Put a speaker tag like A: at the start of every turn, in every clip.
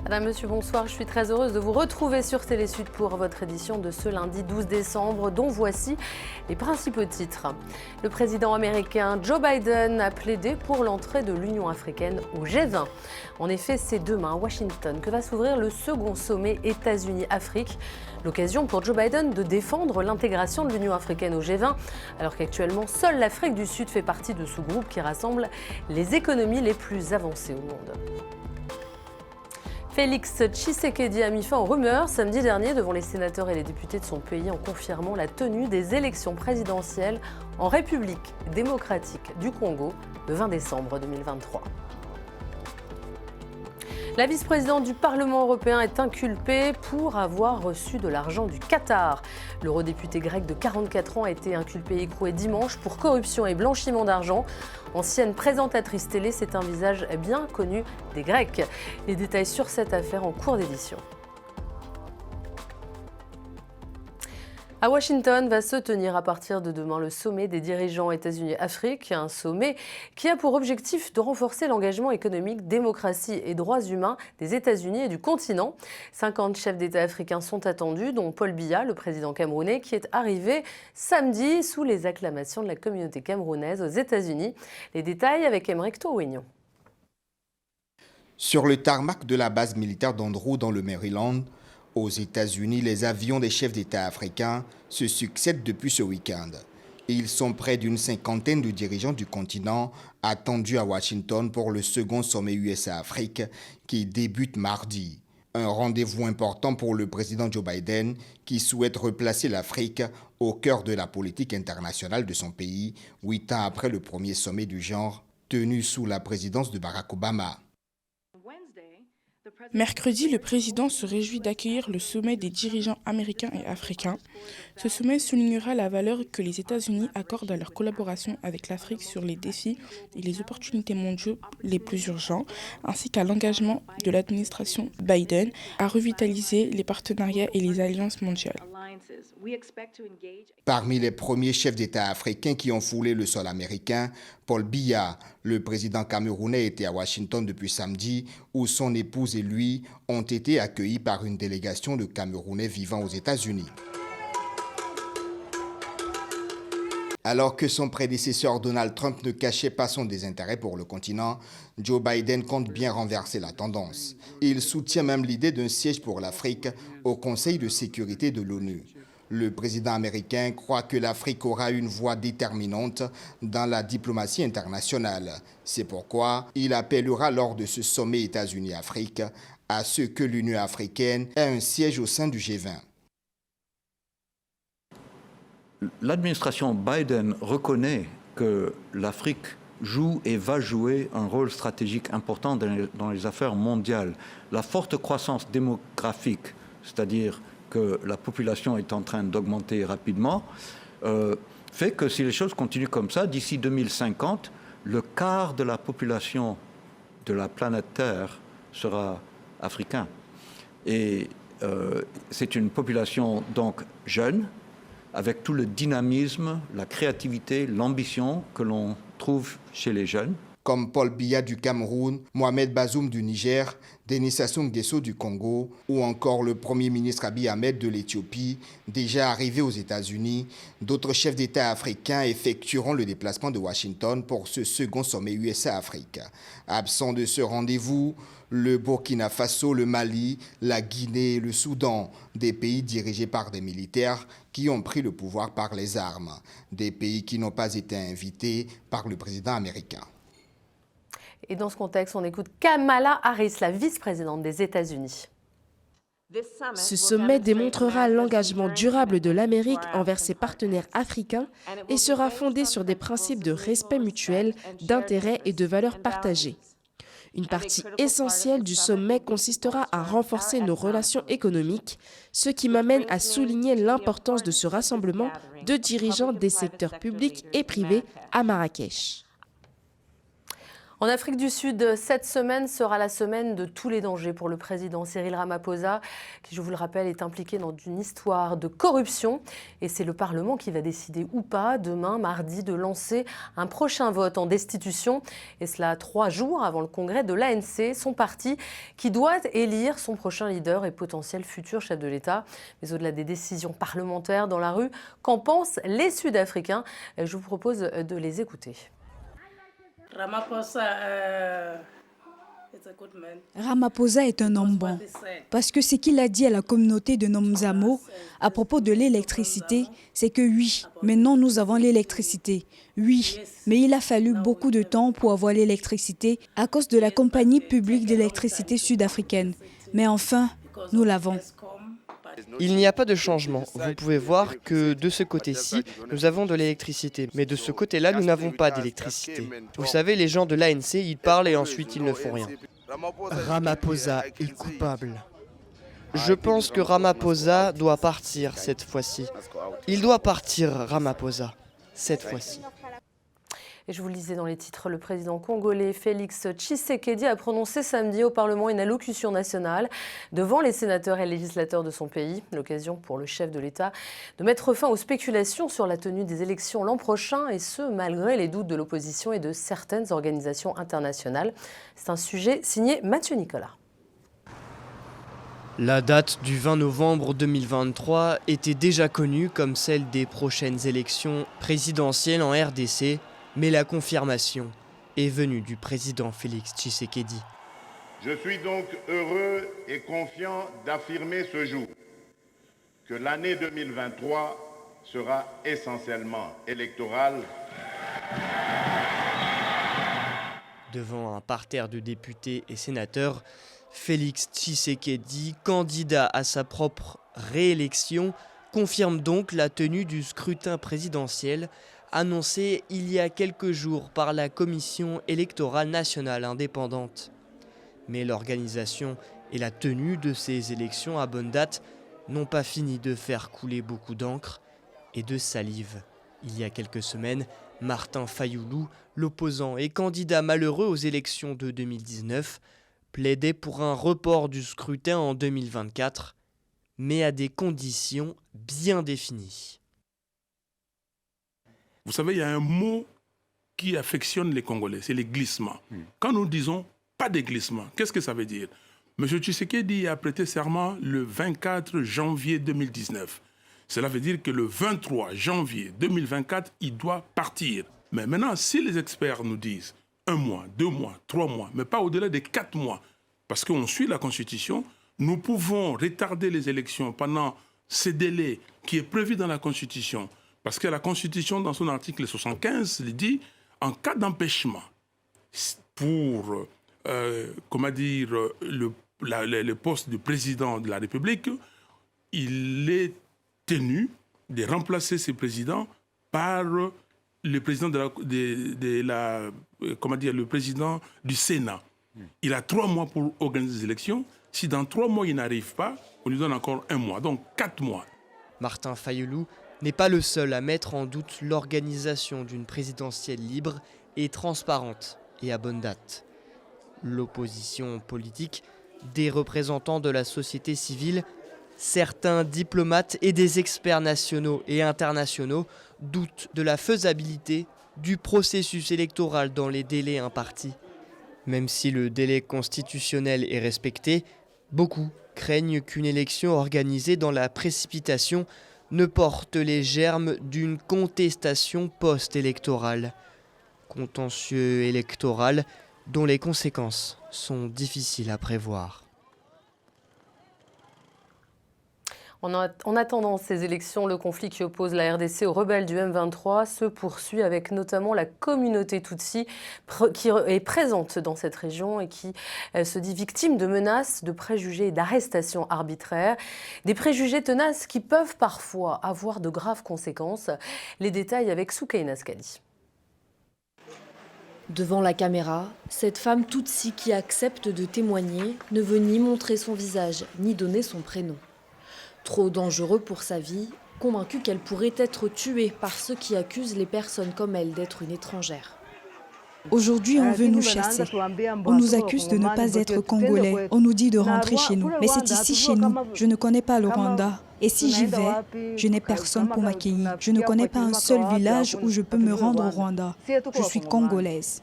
A: Madame, Monsieur, bonsoir. Je suis très heureuse de vous retrouver sur Télésud pour votre édition de ce lundi 12 décembre, dont voici les principaux titres. Le président américain Joe Biden a plaidé pour l'entrée de l'Union africaine au G20. En effet, c'est demain à Washington que va s'ouvrir le second sommet États-Unis-Afrique. L'occasion pour Joe Biden de défendre l'intégration de l'Union africaine au G20, alors qu'actuellement, seule l'Afrique du Sud fait partie de ce groupe qui rassemble les économies les plus avancées au monde. Félix Tshisekedi a mis fin aux rumeurs samedi dernier devant les sénateurs et les députés de son pays en confirmant la tenue des élections présidentielles en République démocratique du Congo le 20 décembre 2023. La vice-présidente du Parlement européen est inculpée pour avoir reçu de l'argent du Qatar. L'eurodéputé grec de 44 ans a été inculpé et écroué dimanche pour corruption et blanchiment d'argent. Ancienne présentatrice télé, c'est un visage bien connu des Grecs. Les détails sur cette affaire en cours d'édition. À Washington va se tenir à partir de demain le sommet des dirigeants États-Unis-Afrique, un sommet qui a pour objectif de renforcer l'engagement économique, démocratie et droits humains des États-Unis et du continent. 50 chefs d'État africains sont attendus, dont Paul Biya, le président camerounais, qui est arrivé samedi sous les acclamations de la communauté camerounaise aux États-Unis. Les détails avec Emeric Tourignon.
B: Sur le tarmac de la base militaire d'Andrew dans le Maryland, aux États-Unis, les avions des chefs d'État africains se succèdent depuis ce week-end. Ils sont près d'une cinquantaine de dirigeants du continent attendus à Washington pour le second sommet USA-Afrique qui débute mardi. Un rendez-vous important pour le président Joe Biden qui souhaite replacer l'Afrique au cœur de la politique internationale de son pays, 8 ans après le premier sommet du genre tenu sous la présidence de Barack Obama.
C: Mercredi, le président se réjouit d'accueillir le sommet des dirigeants américains et africains. Ce sommet soulignera la valeur que les États-Unis accordent à leur collaboration avec l'Afrique sur les défis et les opportunités mondiaux les plus urgents, ainsi qu'à l'engagement de l'administration Biden à revitaliser les partenariats et les alliances mondiales.
B: Parmi les premiers chefs d'État africains qui ont foulé le sol américain, Paul Biya, le président camerounais, était à Washington depuis samedi, où son épouse et lui ont été accueillis par une délégation de Camerounais vivant aux États-Unis. Alors que son prédécesseur Donald Trump ne cachait pas son désintérêt pour le continent, Joe Biden compte bien renverser la tendance. Il soutient même l'idée d'un siège pour l'Afrique au Conseil de sécurité de l'ONU. Le président américain croit que l'Afrique aura une voix déterminante dans la diplomatie internationale. C'est pourquoi il appellera lors de ce sommet États-Unis-Afrique à ce que l'Union africaine ait un siège au sein du G20.
D: L'administration Biden reconnaît que l'Afrique joue et va jouer un rôle stratégique important dans les affaires mondiales. La forte croissance démographique, c'est-à-dire que la population est en train d'augmenter rapidement, fait que si les choses continuent comme ça, d'ici 2050, le quart de la population de la planète Terre sera africain. Et c'est une population donc jeune, avec tout le dynamisme, la créativité, l'ambition que l'on trouve chez les jeunes.
B: Comme Paul Biya du Cameroun, Mohamed Bazoum du Niger, Denis Sassou Nguesso du Congo ou encore le Premier ministre Abiy Ahmed de l'Éthiopie, déjà arrivé aux États-Unis, d'autres chefs d'État africains effectueront le déplacement de Washington pour ce second sommet USA-Afrique. Absent de ce rendez-vous, le Burkina Faso, le Mali, la Guinée et le Soudan, des pays dirigés par des militaires qui ont pris le pouvoir par les armes, des pays qui n'ont pas été invités par le président américain.
A: Et dans ce contexte, on écoute Kamala Harris, la vice-présidente des États-Unis.
E: Ce sommet démontrera l'engagement durable de l'Amérique envers ses partenaires africains et sera fondé sur des principes de respect mutuel, d'intérêt et de valeurs partagées. Une partie essentielle du sommet consistera à renforcer nos relations économiques, ce qui m'amène à souligner l'importance de ce rassemblement de dirigeants des secteurs publics et privés à Marrakech.
A: En Afrique du Sud, cette semaine sera la semaine de tous les dangers pour le président Cyril Ramaphosa, qui, je vous le rappelle, est impliqué dans une histoire de corruption. Et c'est le Parlement qui va décider ou pas, demain, mardi, de lancer un prochain vote en destitution. Et cela 3 jours avant le congrès de l'ANC, son parti, qui doit élire son prochain leader et potentiel futur chef de l'État. Mais au-delà des décisions parlementaires dans la rue, qu'en pensent les Sud-Africains? Je vous propose de les écouter.
F: Ramaphosa est un homme bon, parce que ce qu'il a dit à la communauté de Nomzamo à propos de l'électricité, c'est que oui, maintenant nous avons l'électricité. Oui, mais il a fallu beaucoup de temps pour avoir l'électricité à cause de la compagnie publique d'électricité sud-africaine. Mais enfin, nous l'avons.
G: Il n'y a pas de changement. Vous pouvez voir que de ce côté-ci, nous avons de l'électricité. Mais de ce côté-là, nous n'avons pas d'électricité. Vous savez, les gens de l'ANC, ils parlent et ensuite ils ne font rien.
H: Ramaphosa est coupable.
G: Je pense que Ramaphosa doit partir cette fois-ci. Il doit partir, Ramaphosa, cette fois-ci.
A: Et je vous le disais dans les titres, le président congolais Félix Tshisekedi a prononcé samedi au Parlement une allocution nationale devant les sénateurs et législateurs de son pays. L'occasion pour le chef de l'État de mettre fin aux spéculations sur la tenue des élections l'an prochain, et ce, malgré les doutes de l'opposition et de certaines organisations internationales. C'est un sujet signé Mathieu Nicolas.
G: La date du 20 novembre 2023 était déjà connue comme celle des prochaines élections présidentielles en RDC. Mais la confirmation est venue du président Félix Tshisekedi.
I: Je suis donc heureux et confiant d'affirmer ce jour que l'année 2023 sera essentiellement électorale.
G: Devant un parterre de députés et sénateurs, Félix Tshisekedi, candidat à sa propre réélection, confirme donc la tenue du scrutin présidentiel annoncé il y a quelques jours par la Commission électorale nationale indépendante. Mais l'organisation et la tenue de ces élections à bonne date n'ont pas fini de faire couler beaucoup d'encre et de salive. Il y a quelques semaines, Martin Fayulu, l'opposant et candidat malheureux aux élections de 2019, plaidait pour un report du scrutin en 2024, mais à des conditions bien définies.
J: Vous savez, il y a un mot qui affectionne les Congolais, c'est les glissements. Quand nous disons pas de glissement, qu'est-ce que ça veut dire? M. Tshisekedi a prêté serment le 24 janvier 2019. Cela veut dire que le 23 janvier 2024, il doit partir. Mais maintenant, si les experts nous disent 1 mois, 2 mois, 3 mois, mais pas au-delà de 4 mois, parce qu'on suit la Constitution, nous pouvons retarder les élections pendant ce délai qui est prévu dans la Constitution. Parce que la Constitution, dans son article 75, dit en cas d'empêchement pour le poste de président de la République, il est tenu de remplacer ce président par le président le président du Sénat. Il a 3 mois pour organiser des élections. Si dans 3 mois il n'arrive pas, on lui donne encore 1 mois, donc 4 mois.
G: Martin Fayulu n'est pas le seul à mettre en doute l'organisation d'une présidentielle libre et transparente et à bonne date. L'opposition politique, des représentants de la société civile, certains diplomates et des experts nationaux et internationaux doutent de la faisabilité du processus électoral dans les délais impartis. Même si le délai constitutionnel est respecté, beaucoup craignent qu'une élection organisée dans la précipitation ne porte les germes d'une contestation post-électorale. Contentieux électoral dont les conséquences sont difficiles à prévoir.
A: En attendant ces élections, le conflit qui oppose la RDC aux rebelles du M23 se poursuit, avec notamment la communauté Tutsi qui est présente dans cette région et qui se dit victime de menaces, de préjugés et d'arrestations arbitraires. Des préjugés tenaces qui peuvent parfois avoir de graves conséquences. Les détails avec Soukaina Skadi.
K: Devant la caméra, cette femme Tutsi qui accepte de témoigner ne veut ni montrer son visage, ni donner son prénom. Trop dangereux pour sa vie, convaincue qu'elle pourrait être tuée par ceux qui accusent les personnes comme elle d'être une étrangère.
F: Aujourd'hui, on veut nous chasser. On nous accuse de ne pas être congolais. On nous dit de rentrer chez nous. Mais c'est ici chez nous. Je ne connais pas le Rwanda. Et si j'y vais, je n'ai personne pour m'accueillir. Je ne connais pas un seul village où je peux me rendre au Rwanda. Je suis congolaise.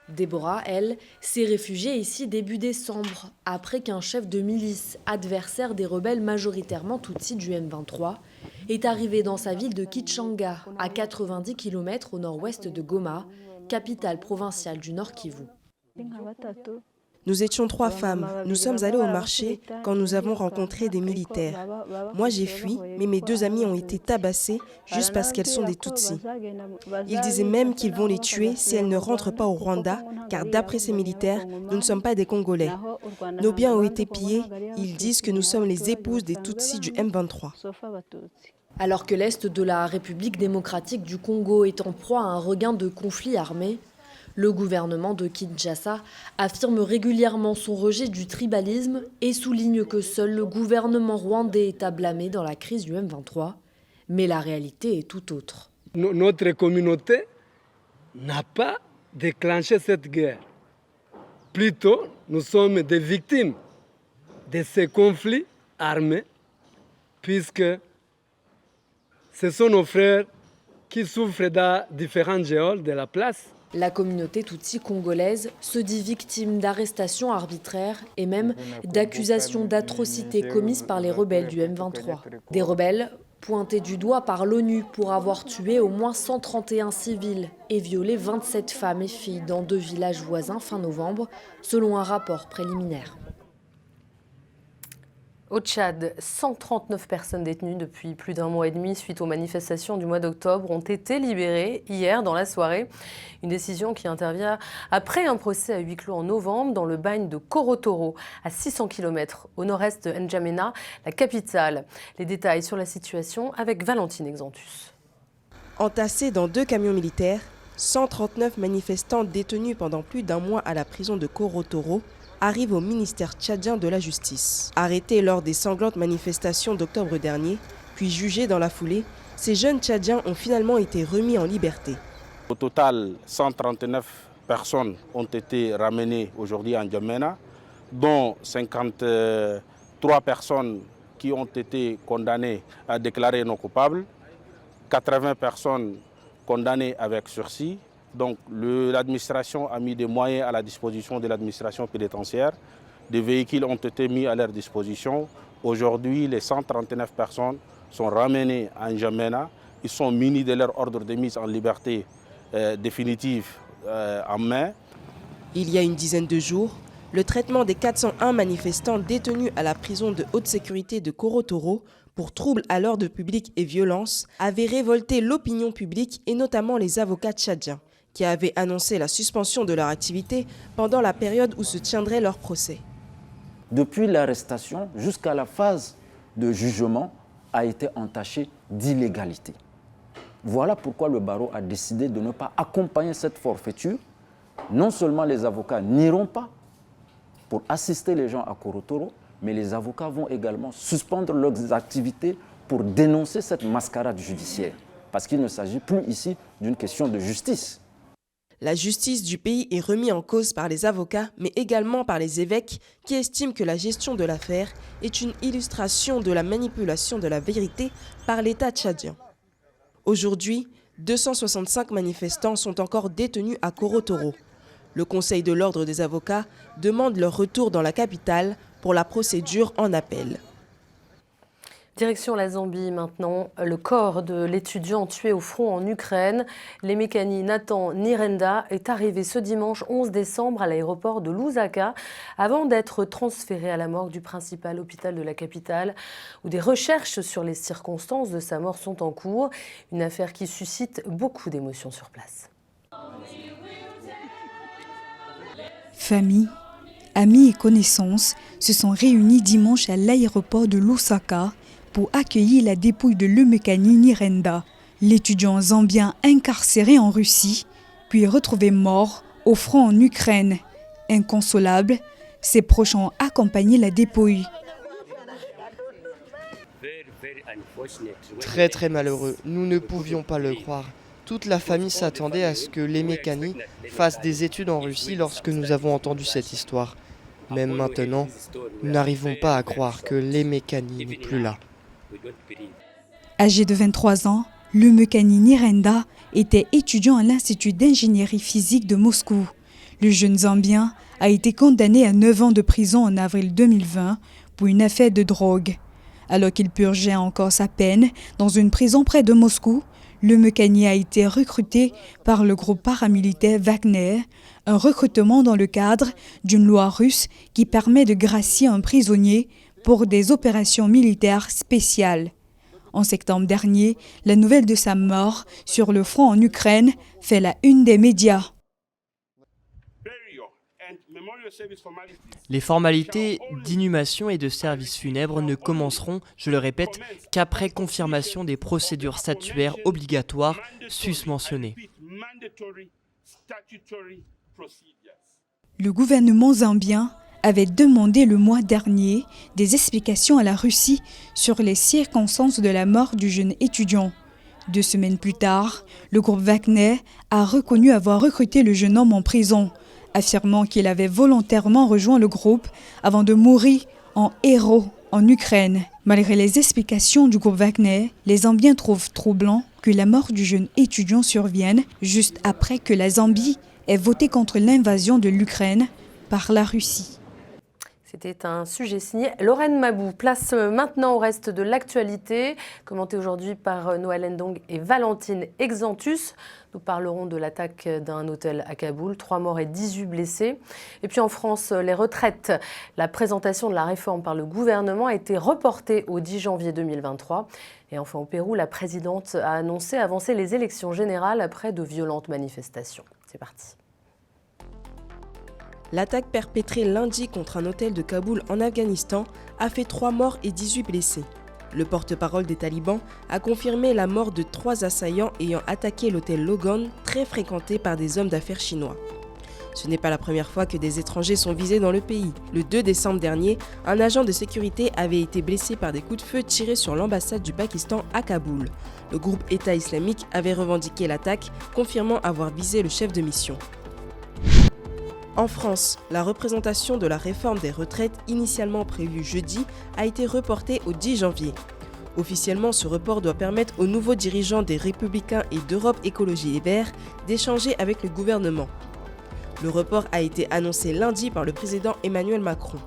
K: Déborah, elle, s'est réfugiée ici début décembre, après qu'un chef de milice, adversaire des rebelles majoritairement Tutsis du M23, est arrivé dans sa ville de Kichanga, à 90 km au nord-ouest de Goma, capitale provinciale du Nord Kivu.
E: Nous étions 3 femmes. Nous sommes allées au marché quand nous avons rencontré des militaires. Moi, j'ai fui, mais mes 2 amies ont été tabassées juste parce qu'elles sont des Tutsis. Ils disaient même qu'ils vont les tuer si elles ne rentrent pas au Rwanda, car d'après ces militaires, nous ne sommes pas des Congolais. Nos biens ont été pillés. Ils disent que nous sommes les épouses des Tutsis du M23.
K: Alors que l'Est de la République démocratique du Congo est en proie à un regain de conflits armés, le gouvernement de Kinshasa affirme régulièrement son rejet du tribalisme et souligne que seul le gouvernement rwandais est à blâmer dans la crise du M23. Mais la réalité est tout autre.
L: Notre communauté n'a pas déclenché cette guerre. Plutôt, nous sommes des victimes de ces conflits armés, puisque ce sont nos frères qui souffrent dans différents geôles de la place.
K: La communauté Tutsi congolaise se dit victime d'arrestations arbitraires et même d'accusations d'atrocités commises par les rebelles du M23. Des rebelles pointés du doigt par l'ONU pour avoir tué au moins 131 civils et violé 27 femmes et filles dans 2 villages voisins fin novembre, selon un rapport préliminaire.
A: Au Tchad, 139 personnes détenues depuis plus d'1 mois et demi suite aux manifestations du mois d'octobre ont été libérées hier dans la soirée. Une décision qui intervient après un procès à huis clos en novembre dans le bagne de Korotoro, à 600 km au nord-est de N'Djamena, la capitale. Les détails sur la situation avec Valentine Exantus.
E: Entassés dans 2 camions militaires, 139 manifestants détenus pendant plus d'1 mois à la prison de Korotoro arrivent au ministère tchadien de la Justice. Arrêtés lors des sanglantes manifestations d'octobre dernier, puis jugés dans la foulée, ces jeunes Tchadiens ont finalement été remis en liberté.
M: Au total, 139 personnes ont été ramenées aujourd'hui à N'Djamena, dont 53 personnes qui ont été condamnées à déclarer non coupables, 80 personnes condamnées avec sursis. Donc l'administration a mis des moyens à la disposition de l'administration pénitentiaire. Des véhicules ont été mis à leur disposition. Aujourd'hui, les 139 personnes sont ramenées à N'Djamena. Ils sont munis de leur ordre de mise en liberté définitive en main.
E: Il y a une dizaine de jours, le traitement des 401 manifestants détenus à la prison de haute sécurité de Korotoro pour troubles à l'ordre public et violence avait révolté l'opinion publique et notamment les avocats tchadiens, qui avaient annoncé la suspension de leur activité pendant la période où se tiendrait leur procès.
N: Depuis l'arrestation jusqu'à la phase de jugement a été entachée d'illégalité. Voilà pourquoi le barreau a décidé de ne pas accompagner cette forfaiture. Non seulement les avocats n'iront pas pour assister les gens à Korotoro, mais les avocats vont également suspendre leurs activités pour dénoncer cette mascarade judiciaire. Parce qu'il ne s'agit plus ici d'une question de justice.
E: La justice du pays est remise en cause par les avocats, mais également par les évêques qui estiment que la gestion de l'affaire est une illustration de la manipulation de la vérité par l'État tchadien. Aujourd'hui, 265 manifestants sont encore détenus à Korotoro. Le Conseil de l'ordre des avocats demande leur retour dans la capitale pour la procédure en appel.
A: Direction la Zambie maintenant, le corps de l'étudiant tué au front en Ukraine, l'Emekani Nathan Nirenda, est arrivé ce dimanche 11 décembre à l'aéroport de Lusaka avant d'être transféré à la morgue du principal hôpital de la capitale où des recherches sur les circonstances de sa mort sont en cours. Une affaire qui suscite beaucoup d'émotions sur place.
F: Famille, amis et connaissances se sont réunis dimanche à l'aéroport de Lusaka pour accueillir la dépouille de l'Emekani Nirenda, l'étudiant zambien incarcéré en Russie, puis retrouvé mort au front en Ukraine. Inconsolable, ses proches ont accompagné la dépouille.
G: Très malheureux, nous ne pouvions pas le croire. Toute la famille s'attendait à ce que Lemekani fasse des études en Russie lorsque nous avons entendu cette histoire. Même maintenant, nous n'arrivons pas à croire que Lemekani n'est plus là.
F: Âgé de 23 ans, Lemekani Nirenda était étudiant à l'Institut d'ingénierie physique de Moscou. Le jeune Zambien a été condamné à 9 ans de prison en avril 2020 pour une affaire de drogue. Alors qu'il purgeait encore sa peine dans une prison près de Moscou, Lemekani a été recruté par le groupe paramilitaire Wagner, un recrutement dans le cadre d'une loi russe qui permet de gracier un prisonnier pour des opérations militaires spéciales. En septembre dernier, la nouvelle de sa mort sur le front en Ukraine fait la une des médias.
G: Les formalités d'inhumation et de services funèbres ne commenceront, je le répète, qu'après confirmation des procédures statuaires obligatoires susmentionnées.
F: Le gouvernement zambien avait demandé le mois dernier des explications à la Russie sur les circonstances de la mort du jeune étudiant. 2 semaines plus tard, le groupe Wagner a reconnu avoir recruté le jeune homme en prison, affirmant qu'il avait volontairement rejoint le groupe avant de mourir en héros en Ukraine. Malgré les explications du groupe Wagner, les Zambiens trouvent troublant que la mort du jeune étudiant survienne juste après que la Zambie ait voté contre l'invasion de l'Ukraine par la Russie.
A: C'était un sujet signé Lorraine Mabou. Place maintenant au reste de l'actualité, commenté aujourd'hui par Noël Ndong et Valentine Exantus. Nous parlerons de l'attaque d'un hôtel à Kaboul, 3 morts et 18 blessés. Et puis en France, les retraites. La présentation de la réforme par le gouvernement a été reportée au 10 janvier 2023. Et enfin au Pérou, la présidente a annoncé avancer les élections générales après de violentes manifestations. C'est parti.
E: L'attaque perpétrée lundi contre un hôtel de Kaboul en Afghanistan a fait 3 morts et 18 blessés. Le porte-parole des talibans a confirmé la mort de 3 assaillants ayant attaqué l'hôtel Logan, très fréquenté par des hommes d'affaires chinois. Ce n'est pas la première fois que des étrangers sont visés dans le pays. Le 2 décembre dernier, un agent de sécurité avait été blessé par des coups de feu tirés sur l'ambassade du Pakistan à Kaboul. Le groupe État islamique avait revendiqué l'attaque, confirmant avoir visé le chef de mission. En France, la représentation de la réforme des retraites initialement prévue jeudi a été reportée au 10 janvier. Officiellement, ce report doit permettre aux nouveaux dirigeants des Républicains et d'Europe Écologie Les Verts d'échanger avec le gouvernement. Le report a été annoncé lundi par le président Emmanuel Macron.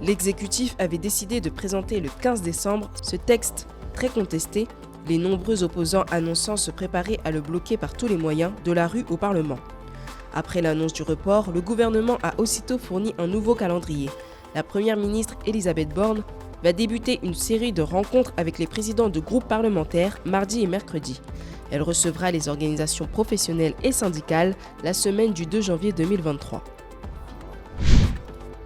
E: L'exécutif avait décidé de présenter le 15 décembre ce texte très contesté, les nombreux opposants annonçant se préparer à le bloquer par tous les moyens, de la rue au Parlement. Après l'annonce du report, le gouvernement a aussitôt fourni un nouveau calendrier. La première ministre Elisabeth Borne va débuter une série de rencontres avec les présidents de groupes parlementaires mardi et mercredi. Elle recevra les organisations professionnelles et syndicales la semaine du 2 janvier 2023.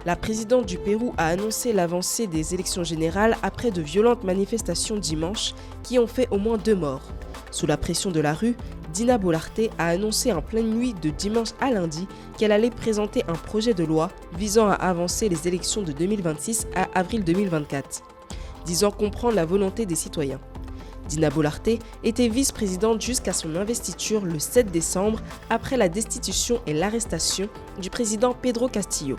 E: La présidente du Pérou a annoncé l'avancée des élections générales après de violentes manifestations dimanche qui ont fait au moins 2 morts. Sous la pression de la rue, Dina Boluarte a annoncé en pleine nuit de dimanche à lundi qu'elle allait présenter un projet de loi visant à avancer les élections de 2026 à avril 2024, disant comprendre la volonté des citoyens. Dina Boluarte était vice-présidente jusqu'à son investiture le 7 décembre après la destitution et l'arrestation du président Pedro Castillo,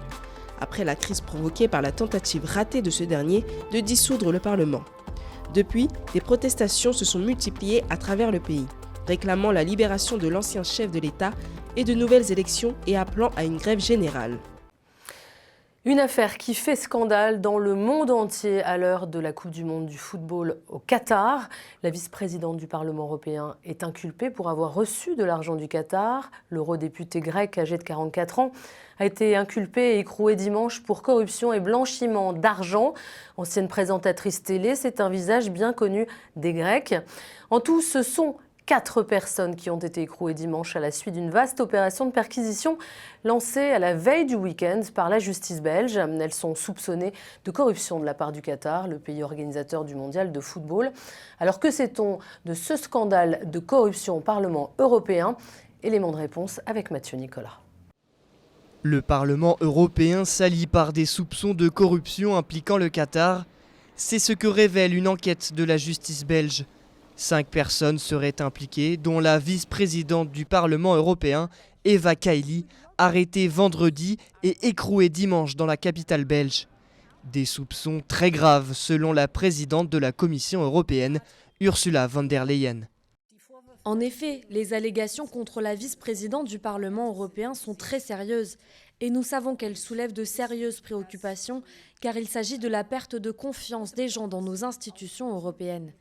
E: après la crise provoquée par la tentative ratée de ce dernier de dissoudre le Parlement. Depuis, des protestations se sont multipliées à travers le pays, réclamant la libération de l'ancien chef de l'État et de nouvelles élections et appelant à une grève générale.
A: Une affaire qui fait scandale dans le monde entier à l'heure de la Coupe du monde du football au Qatar. La vice-présidente du Parlement européen est inculpée pour avoir reçu de l'argent du Qatar. L'eurodéputé grec âgé de 44 ans a été inculpé et écroué dimanche pour corruption et blanchiment d'argent. Ancienne présentatrice télé, c'est un visage bien connu des Grecs. En tout, ce sont 4 personnes qui ont été écrouées dimanche à la suite d'une vaste opération de perquisition lancée à la veille du week-end par la justice belge. Elles sont soupçonnées de corruption de la part du Qatar, le pays organisateur du mondial de football. Alors que sait-on de ce scandale de corruption au Parlement européen? Élément de réponse avec Mathieu Nicolas.
G: Le Parlement européen s'allie par des soupçons de corruption impliquant le Qatar. C'est ce que révèle une enquête de la justice belge. 5 personnes seraient impliquées, dont la vice-présidente du Parlement européen, Eva Kaili, arrêtée vendredi et écrouée dimanche dans la capitale belge. Des soupçons très graves selon la présidente de la Commission européenne, Ursula von der Leyen.
K: En effet, les allégations contre la vice-présidente du Parlement européen sont très sérieuses et nous savons qu'elles soulèvent de sérieuses préoccupations car il s'agit de la perte de confiance des gens dans nos institutions européennes.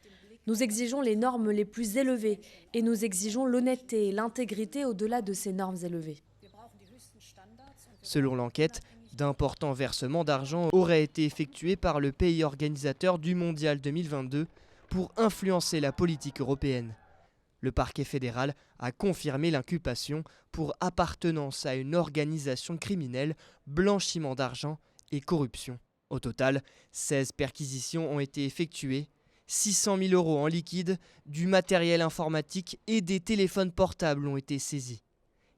K: Nous exigeons les normes les plus élevées et nous exigeons l'honnêteté et l'intégrité au-delà de ces normes élevées.
G: Selon l'enquête, d'importants versements d'argent auraient été effectués par le pays organisateur du Mondial 2022 pour influencer la politique européenne. Le parquet fédéral a confirmé l'inculpation pour appartenance à une organisation criminelle, blanchiment d'argent et corruption. Au total, 16 perquisitions ont été effectuées, 600 000 € en liquide, du matériel informatique et des téléphones portables ont été saisis.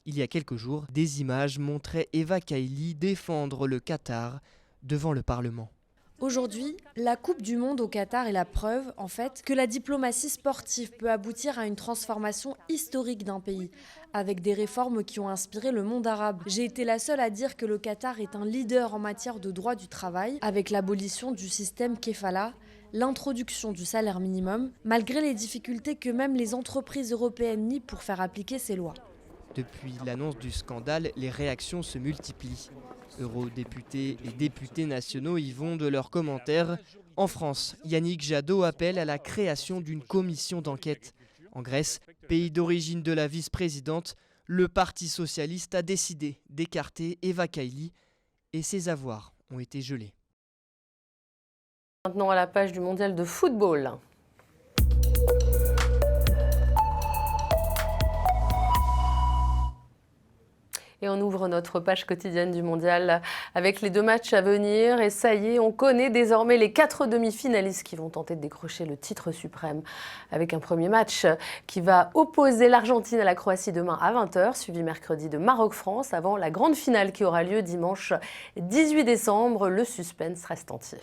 G: Il y a quelques jours, des images montraient Eva Kaili défendre le Qatar devant le Parlement.
K: Aujourd'hui, la Coupe du Monde au Qatar est la preuve, en fait, que la diplomatie sportive peut aboutir à une transformation historique d'un pays, avec des réformes qui ont inspiré le monde arabe. J'ai été la seule à dire que le Qatar est un leader en matière de droit du travail, avec l'abolition du système Kefala, l'introduction du salaire minimum, malgré les difficultés que même les entreprises européennes nient pour faire appliquer ces lois.
G: Depuis l'annonce du scandale, les réactions se multiplient. Eurodéputés et députés nationaux y vont de leurs commentaires. En France, Yannick Jadot appelle à la création d'une commission d'enquête. En Grèce, pays d'origine de la vice-présidente, le Parti socialiste a décidé d'écarter Eva Kaili et ses avoirs ont été gelés.
A: Maintenant à la page du mondial de football. Et on ouvre notre page quotidienne du mondial avec les 2 matchs à venir. Et ça y est, on connaît désormais les 4 demi-finalistes qui vont tenter de décrocher le titre suprême. Avec un premier match qui va opposer l'Argentine à la Croatie demain à 20h, suivi mercredi de Maroc-France, avant la grande finale qui aura lieu dimanche 18 décembre. Le suspense reste entier.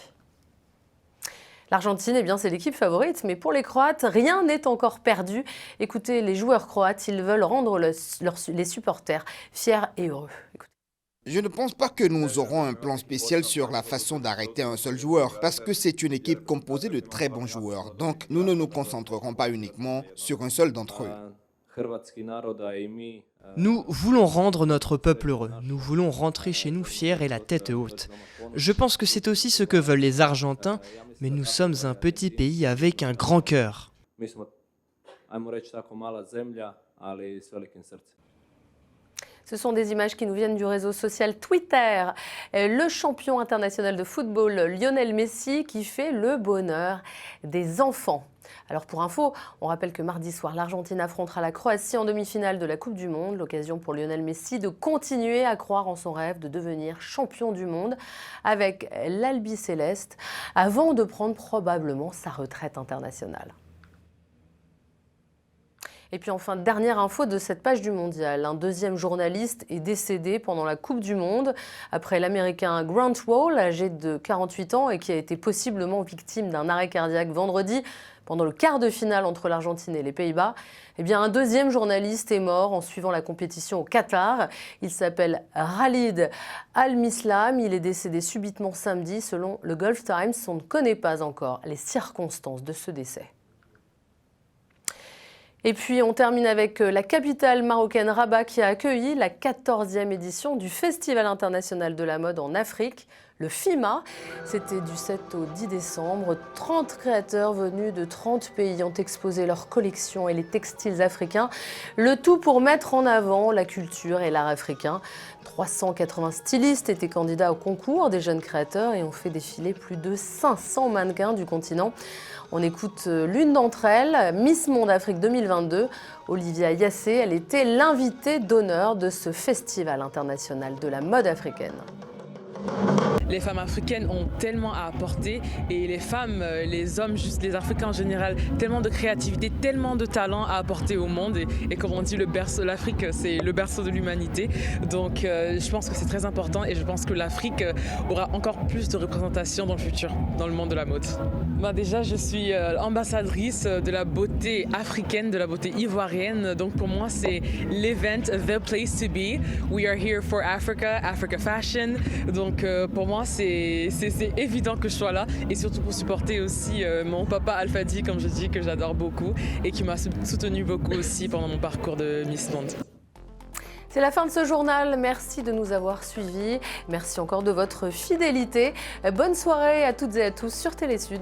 A: L'Argentine, eh bien, c'est l'équipe favorite, mais pour les Croates, rien n'est encore perdu. Écoutez, les joueurs croates, ils veulent rendre les supporters fiers et heureux. Écoutez.
B: Je ne pense pas que nous aurons un plan spécial sur la façon d'arrêter un seul joueur, parce que c'est une équipe composée de très bons joueurs. Donc, nous ne nous concentrerons pas uniquement sur un seul d'entre eux.
G: Nous voulons rendre notre peuple heureux. Nous voulons rentrer chez nous fiers et la tête haute. Je pense que c'est aussi ce que veulent les Argentins, mais nous sommes un petit pays avec un grand cœur.
A: Ce sont des images qui nous viennent du réseau social Twitter. Le champion international de football Lionel Messi qui fait le bonheur des enfants. Alors pour info, on rappelle que mardi soir, l'Argentine affrontera la Croatie en demi-finale de la Coupe du Monde. L'occasion pour Lionel Messi de continuer à croire en son rêve de devenir champion du monde avec l'Albi-Céleste avant de prendre probablement sa retraite internationale. Et puis enfin, dernière info de cette page du mondial. Un deuxième journaliste est décédé pendant la Coupe du Monde après l'Américain Grant Wall, âgé de 48 ans et qui a été possiblement victime d'un arrêt cardiaque vendredi pendant le quart de finale entre l'Argentine et les Pays-Bas. Eh bien, un deuxième journaliste est mort en suivant la compétition au Qatar. Il s'appelle Khalid Al-Mislam. Il est décédé subitement samedi selon le Gulf Times. On ne connaît pas encore les circonstances de ce décès. Et puis on termine avec la capitale marocaine Rabat qui a accueilli la 14e édition du Festival international de la mode en Afrique, le FIMA. C'était du 7 au 10 décembre. 30 créateurs venus de 30 pays ont exposé leurs collections et les textiles africains. Le tout pour mettre en avant la culture et l'art africain. 380 stylistes étaient candidats au concours des jeunes créateurs et ont fait défiler plus de 500 mannequins du continent. On écoute l'une d'entre elles, Miss Monde Afrique 2022, Olivia Yassé. Elle était l'invitée d'honneur de ce festival international de la mode africaine.
O: les femmes africaines ont tellement à apporter et les femmes, les hommes, juste les Africains en général, tellement de créativité, tellement de talent à apporter au monde et comme on dit, l'Afrique c'est le berceau de l'humanité. Donc je pense que c'est très important et je pense que l'Afrique aura encore plus de représentation dans le futur, dans le monde de la mode. Déjà, je suis ambassadrice de la beauté africaine, de la beauté ivoirienne. Donc pour moi, c'est l'event, the place to be. We are here for Africa, Africa Fashion. Donc pour moi, c'est évident que je sois là et surtout pour supporter aussi mon papa Alfadi, comme je dis, que j'adore beaucoup et qui m'a soutenu beaucoup aussi pendant mon parcours de Miss Monde.
A: C'est la fin de ce journal. Merci de nous avoir suivis. Merci encore de votre fidélité. Bonne soirée à toutes et à tous sur Télé Sud.